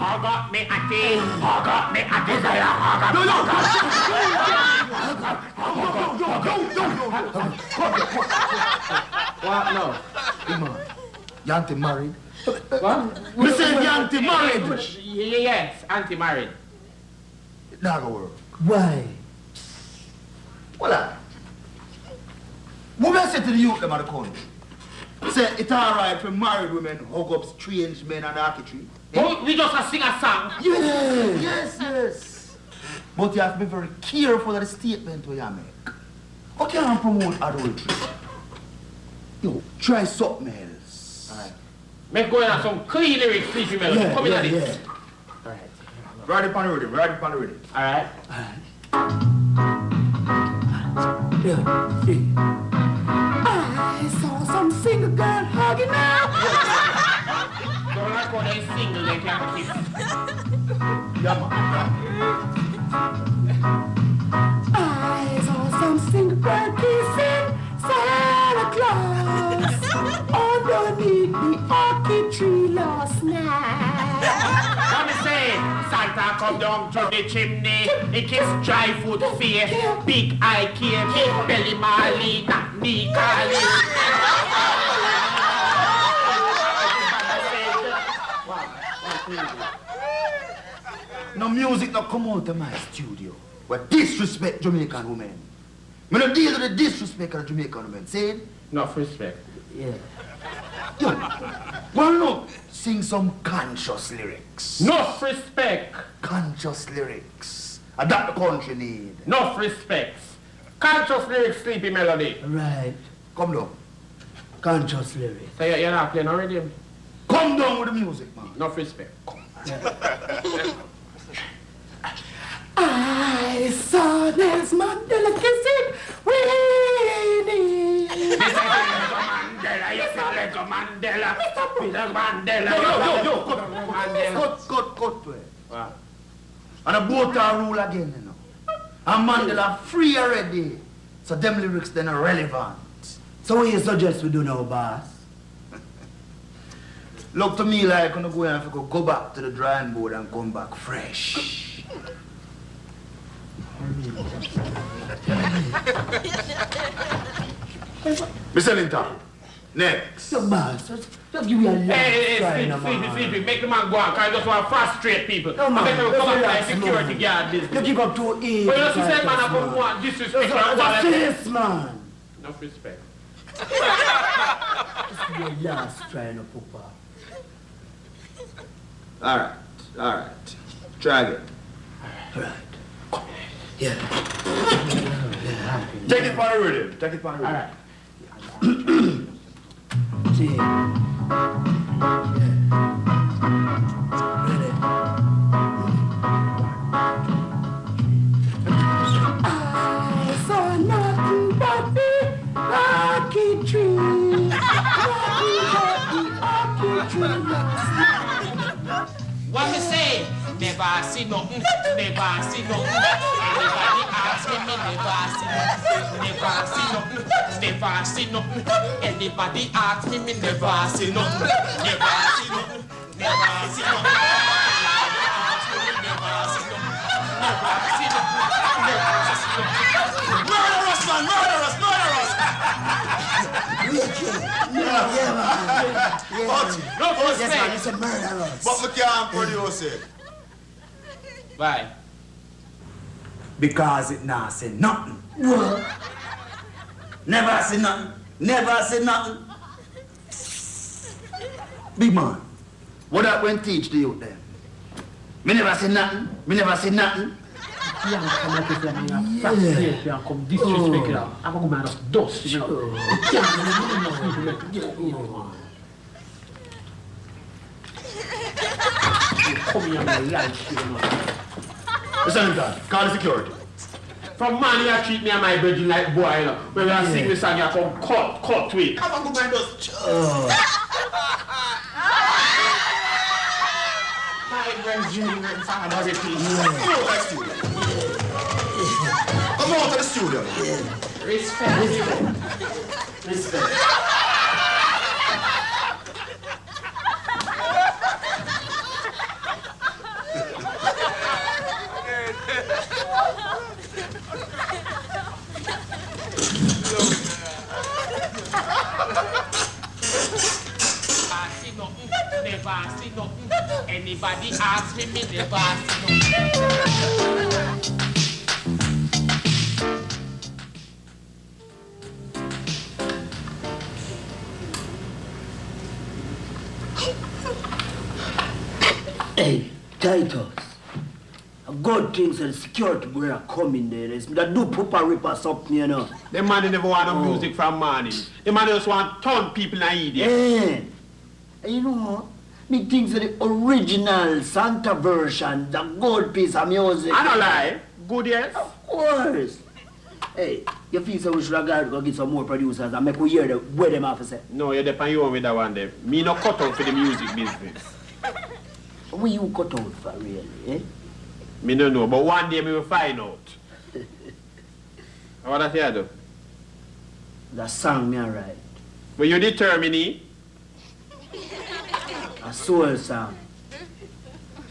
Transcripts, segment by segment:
hug up me atty, hug up me a desire, hug up. What no? Come on. You auntie married? What? Me say you auntie married. Yes, anti-married. It not gonna work. Why? Well, what I say to the youth them of the country? Say it's alright for married women hug up strange men and archery. Oh, we just sing a song. Yes. But you have to be very careful of the statement you make. How can you promote adultery? Yo, try something else. Alright. Make going on some clean lyrics, Sleepy Melody. Come in at this. Alright. Ride it on the rhythm, ride it on the rhythm. Alright. I saw some single girl hugging now. Don't like when they single, they can't kiss. Yeah, man. I saw some single girl kissing Santa Claus underneath the orchid tree last night. What me say? Santa come down to the chimney. He kiss dry food face, big eye care, big belly Marley, not knee Carly. No music not come out of my studio. But disrespect Jamaican women. Me no deal with the disrespect of Jamaican women. See it? Enough respect. Yeah. Yo, well no, sing some conscious lyrics. Enough respect. Conscious lyrics. And that the country need. Enough respect. Conscious lyrics, Sleepy Melody. Right. Come down. Conscious lyrics. So you're not playing already? Come down with the music, man. Enough respect. I saw Nelson Mandela kissing Winnie. Mandela, you feel like a Mandela. Mandela. Yo, cut to it. Wow. And the boat are rule again, you know. And Mandela free already. So them lyrics then are relevant. So what you suggest we do now, boss? Look to me like when I go and go back to the drawing board and come back fresh. Mr. Linton, next. So, boss, just give me a last try, no, Sleepy, make the man go on, because I just want to frustrate people. No, man, I better come up relax, like security guard business. You give up too easy. But you just say, man, I'm going to want disrespect. That's this, man. Enough respect. Just give me a last try, no, Papa. All right. Try again. Right. Yeah. Take it for the rhythm. All right. See. Yeah. Ready. I saw nothing but the orchid tree. Nothing but the orchid tree. What me say? Never see nothing, never see nothing. Anybody ask me, never see nothing. Never see nothing, never see nothing. Anybody ask me, never see nothing. Never see nothing, never see nothing. Murderous, man, murderous. Yeah, man. No Yes, man, respect. it's a murderous. But we can't produce it. Why? Because it not say nothing. What? Never say nothing. Big man, what that when teach the youth then? Me never say nothing. Yang come like if you're going to frustrate you and come disrespect you. I'm going to go just dust, you know. You come here my life, you know. Listen, Linton, call the security. From man, you treat me and my virgin like boy, you know. When we are sing this song, you come cut to it. Come on, go man, just. My virgin and song, everything. Come on to the studio. Respect. Anybody ask me, me never see nothing. Hey, Titus. God thinks that the security boy are coming there. That do pooper ripper something, you know. The man never want no music from morning. The man just want turn people in idiot. Hey, you know, me thinks that the original Santa version, the good piece of music. I don't lie. Good, yes? Of course. Hey, you feel so we should have go get some more producers and make we hear where them have to say? No, you're depend you on with that one there. Me no cut out for the music business. What you cut out for really, eh? Me no know, but one day me will find out. What that you do? The song me a write. But you determine it? A soul song.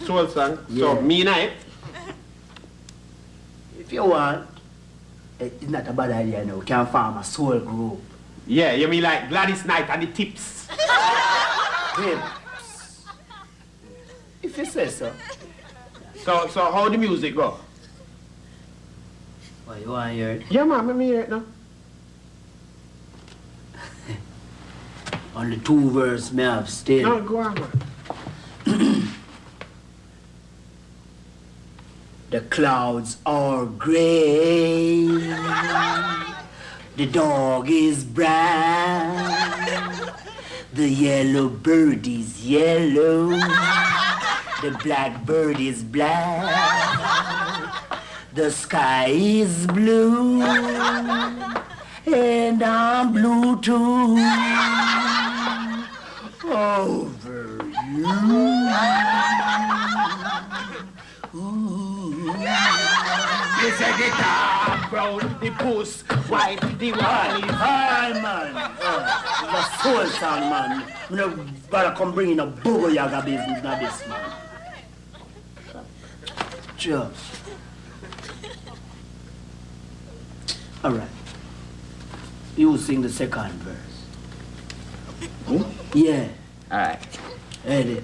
Soul song? Yeah. So, me night? If you want, it's not a bad idea now. We can form a soul group. Yeah, you mean like Gladys Knight and the Tips? Tips. If you say so. So how the music go? Why, you want to hear it? Yeah, man, let me hear it now. Only 2 verses may have still. No, go on, man. The clouds are gray. The dog is brown. The yellow bird is yellow. The black bird is black. The sky is blue. And I'm blue too. Over you. You said the dog brown, the puss white, the one is... Hi, man. The soul sound, man. You know, better come bring in a booger yaga business, not this, man. Sure. All right. You sing the second verse. Yeah. All right. Ready?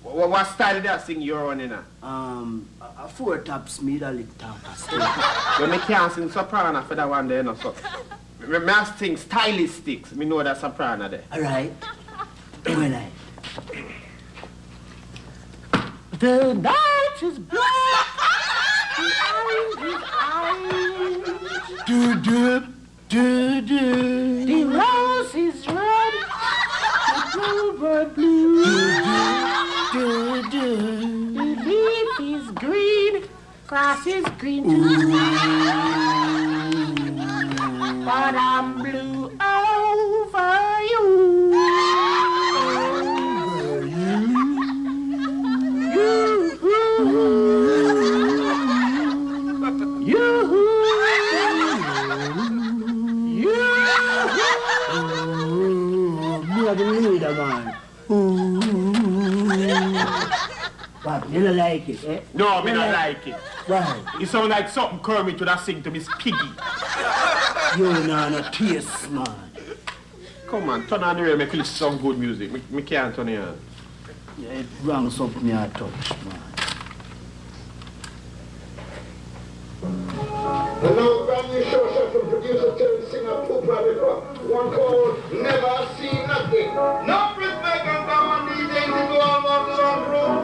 What style did that sing you're on in a? A 4 taps me the lick top. When me can't sing soprano for that one there, no, so. Me must sing stylistics, me know that soprano there. All right. When I. The night is black. Do do do do. The rose is red. The bluebird blue. Do do do. The leaf is green. Grass is green too. But I'm blue over you. Over Me are the leader, man. What, you don't like it, eh? No, me not like it. Why? It sound like something Kermit would have sing to Miss Piggy. You know no taste, man. Come on, turn on the radio, make you listen to some good music. Me can't turn it on. Yeah, it wrong something I touch, man. And now brand new show shot from producer turned singer Poopa River. One called Never See Nothing. No respect and come on DJs into almost some room.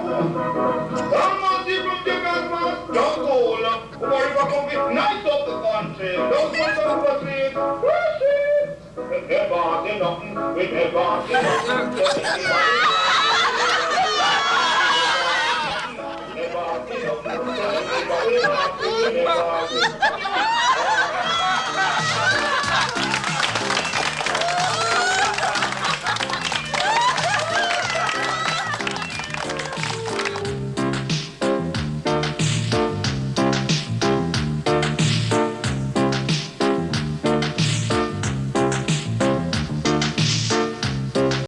Almost different chickens, man. Don't go up. What if I come with night of the country? Don't want to sleep. We never see nothing. We never see nothing.